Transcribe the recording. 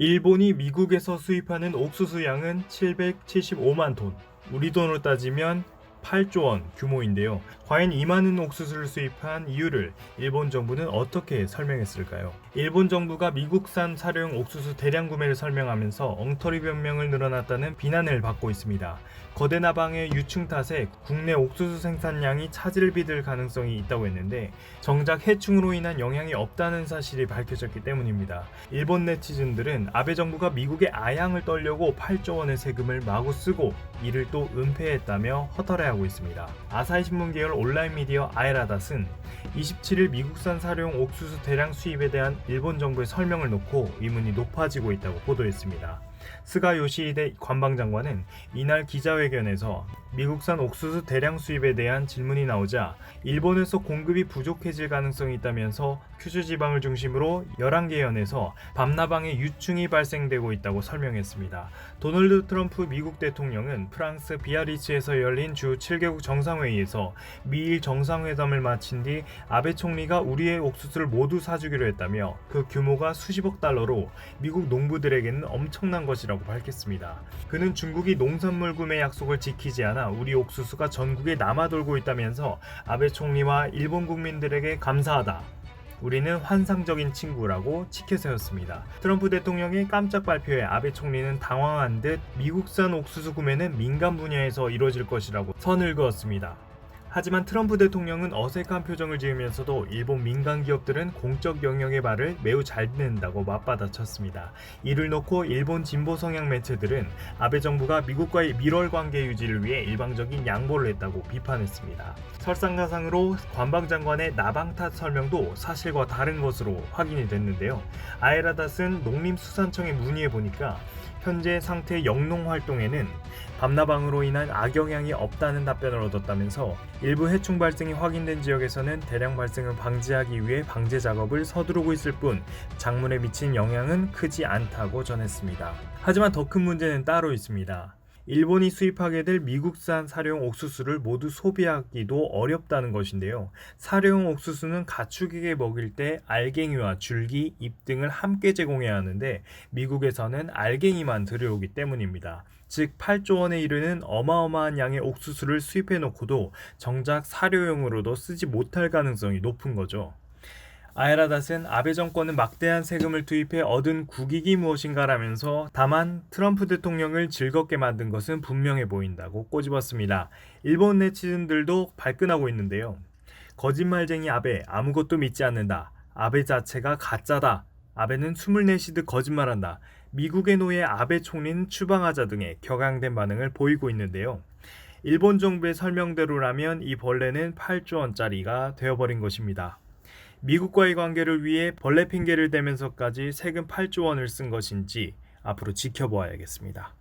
일본이 미국에서 수입하는 옥수수 양은 775만 톤, 우리 돈으로 따지면 8조 원 규모인데요. 과연 이 많은 옥수수를 수입한 이유를 일본 정부는 어떻게 설명했을까요? 일본 정부가 미국산 사료용 옥수수 대량 구매를 설명하면서 엉터리 변명을 늘어났다는 비난을 받고 있습니다. 거대 나방의 유충 탓에 국내 옥수수 생산량이 차질을 빚을 가능성이 있다고 했는데 정작 해충으로 인한 영향이 없다는 사실이 밝혀졌기 때문입니다. 일본 네티즌들은 아베 정부가 미국의 아양을 떨려고 8조 원의 세금을 마구 쓰고 이를 또 은폐했다며 허탈해하고 있습니다. 아사히 신문 계열 온라인 미디어 아에라닷은 27일 미국산 사료용 옥수수 대량 수입에 대한 일본 정부의 설명을 놓고 의문이 높아지고 있다고 보도했습니다. 스가 요시히데 관방장관은 이날 기자회견에서 미국산 옥수수 대량 수입에 대한 질문이 나오자 일본에서 공급이 부족해질 가능성이 있다면서 큐슈 지방을 중심으로 11개 현에서 밤나방의 유충이 발생되고 있다고 설명했습니다. 도널드 트럼프 미국 대통령은 프랑스 비아리츠에서 열린 주 7개국 정상회의에서 미일 정상회담을 마친 뒤 아베 총리가 우리의 옥수수를 모두 사주기로 했다며 그 규모가 수십억 달러로 미국 농부들에게는 엄청난 것이라고 밝혔습니다. 그는 중국이 농산물 구매 약속을 지키지 않아 우리 옥수수가 전국에 남아돌고 있다면서 아베 총리와 일본 국민들에게 감사하다. 우리는 환상적인 친구라고 치켜세웠습니다. 트럼프 대통령의 깜짝 발표에 아베 총리는 당황한 듯 미국산 옥수수 구매는 민간 분야에서 이루어질 것이라고 선을 그었습니다. 하지만 트럼프 대통령은 어색한 표정을 지으면서도 일본 민간 기업들은 공적 영역의 말을 매우 잘 듣는다고 맞받아쳤습니다. 이를 놓고 일본 진보 성향 매체들은 아베 정부가 미국과의 밀월 관계 유지를 위해 일방적인 양보를 했다고 비판했습니다. 설상가상으로 관방장관의 나방 탓 설명도 사실과 다른 것으로 확인이 됐는데요. 아에라닷은 농림수산청에 문의해 보니까 현재 상태 영농 활동에는 밤나방으로 인한 악영향이 없다는 답변을 얻었다면서 일부 해충 발생이 확인된 지역에서는 대량 발생을 방지하기 위해 방제 작업을 서두르고 있을 뿐 작물에 미친 영향은 크지 않다고 전했습니다. 하지만 더 큰 문제는 따로 있습니다. 일본이 수입하게 될 미국산 사료용 옥수수를 모두 소비하기도 어렵다는 것인데요. 사료용 옥수수는 가축에게 먹일 때 알갱이와 줄기, 잎 등을 함께 제공해야 하는데 미국에서는 알갱이만 들여오기 때문입니다. 즉 8조 원에 이르는 어마어마한 양의 옥수수를 수입해 놓고도 정작 사료용으로도 쓰지 못할 가능성이 높은 거죠. 아에라닷은 아베 정권은 막대한 세금을 투입해 얻은 국익이 무엇인가라면서 다만 트럼프 대통령을 즐겁게 만든 것은 분명해 보인다고 꼬집었습니다. 일본 네티즌들도 발끈하고 있는데요. 거짓말쟁이 아베 아무것도 믿지 않는다. 아베 자체가 가짜다. 아베는 숨을 내쉬듯 거짓말한다. 미국의 노예 아베 총리는 추방하자 등의 격앙된 반응을 보이고 있는데요. 일본 정부의 설명대로라면 이 벌레는 8조 원짜리가 되어버린 것입니다. 미국과의 관계를 위해 벌레 핑계를 대면서까지 세금 8조 원을 쓴 것인지 앞으로 지켜보아야겠습니다.